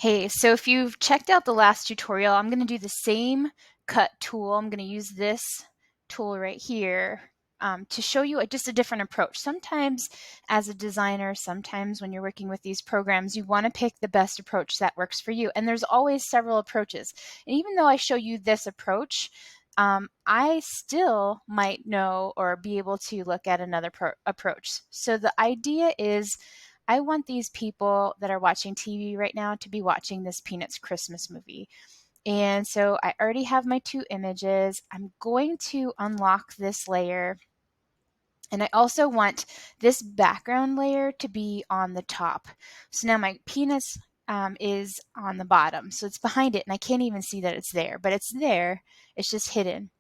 Hey, so if you've checked out the last tutorial, I'm going to do the same cut tool. I'm going to use this tool right here to show you just a different approach. Sometimes as a designer, sometimes when you're working with these programs, you want to pick the best approach that works for you. And there's always several approaches. And even though I show you this approach, I still might know or be able to look at another approach. So the idea is I want these people that are watching TV right now to be watching this Peanuts Christmas movie. And so I already have my two images. I'm going to unlock this layer. And I also want this background layer to be on the top. So now my Peanuts is on the bottom. So it's behind it and I can't even see that it's there, but it's there. It's just hidden.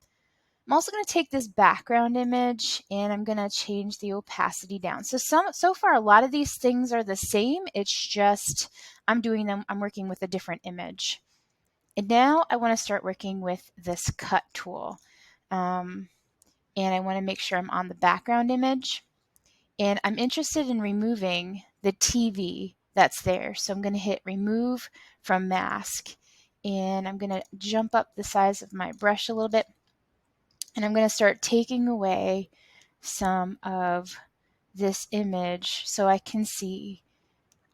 I'm also going to take this background image and I'm going to change the opacity down. So far, a lot of these things are the same. It's just I'm working with a different image. And now I want to start working with this cut tool. And I want to make sure I'm on the background image. And I'm interested in removing the TV that's there. So I'm going to hit remove from mask. And I'm going to jump up the size of my brush a little bit. And I'm going to start taking away some of this image so I can see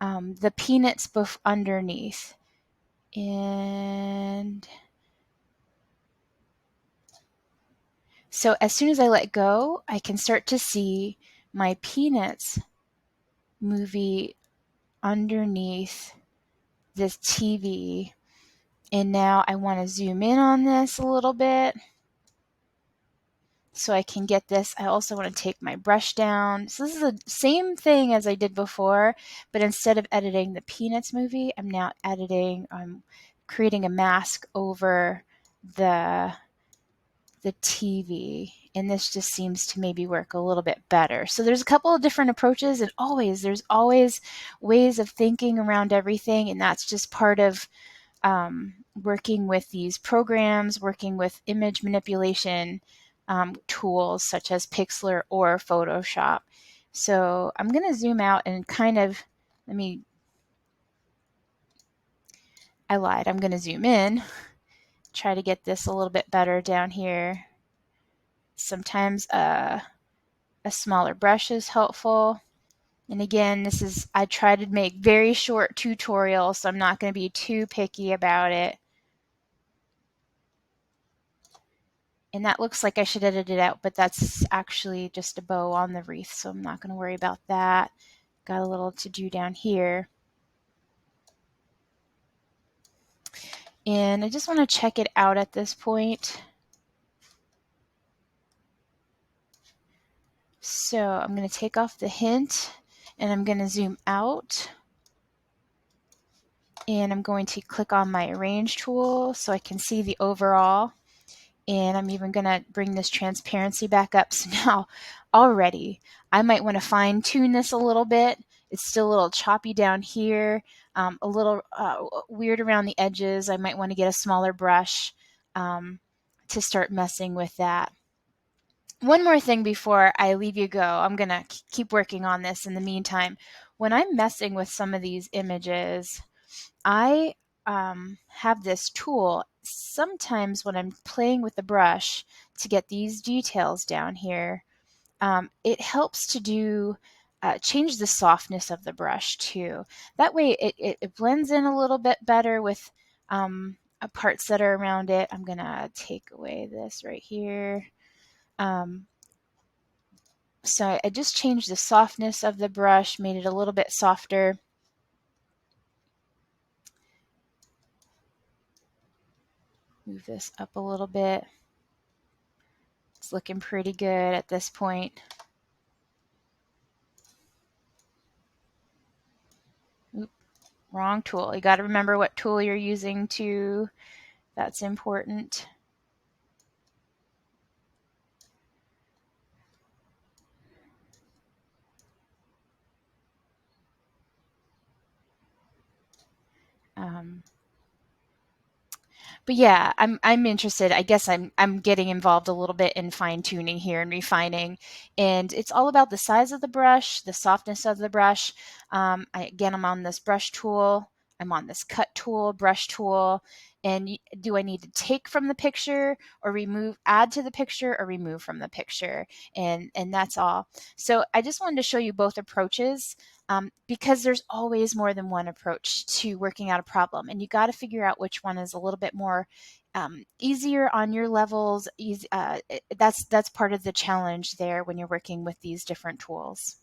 the peanuts underneath. And so as soon as I let go, I can start to see my peanuts movie underneath this TV. And now I want to zoom in on this a little bit so I can get this. I also want to take my brush down. So this is the same thing as I did before, but instead of editing the Peanuts movie, I'm creating a mask over the TV. And this just seems to maybe work a little bit better. So there's a couple of different approaches, and there's always ways of thinking around everything, and that's just part of working with these programs, working with image manipulation tools such as Pixlr or Photoshop. So I'm going to zoom out and I lied. I'm going to zoom in, try to get this a little bit better down here. Sometimes a smaller brush is helpful. And again, I try to make very short tutorials, so I'm not going to be too picky about it. And that looks like I should edit it out, but that's actually just a bow on the wreath, so I'm not going to worry about that. Got a little to do down here. And I just want to check it out at this point. So I'm going to take off the hint and I'm going to zoom out. And I'm going to click on my arrange tool so I can see the overall. And I'm even going to bring this transparency back up. So now already I might want to fine tune this a little bit. It's still a little choppy down here, a little weird around the edges. I might want to get a smaller brush to start messing with that. One more thing before I leave you go, I'm going to keep working on this in the meantime. When I'm messing with some of these images, I have this tool sometimes when I'm playing with the brush to get these details down here. It helps to change the softness of the brush too. That way it blends in a little bit better with parts that are around it. I'm going to take away this right here. So I just changed the softness of the brush, made it a little bit softer. Move this up a little bit. It's looking pretty good at this point. Oop, wrong tool. You got to remember what tool you're using too. That's important. But yeah, I'm interested. I guess I'm getting involved a little bit in fine tuning here and refining, and it's all about the size of the brush, the softness of the brush. Again, I'm on this brush tool. I'm on this cut tool, brush tool, and do I need to take from the picture or remove, add to the picture or remove from the picture? And that's all. So I just wanted to show you both approaches because there's always more than one approach to working out a problem, and you got to figure out which one is a little bit more easier on your levels. That's part of the challenge there when you're working with these different tools.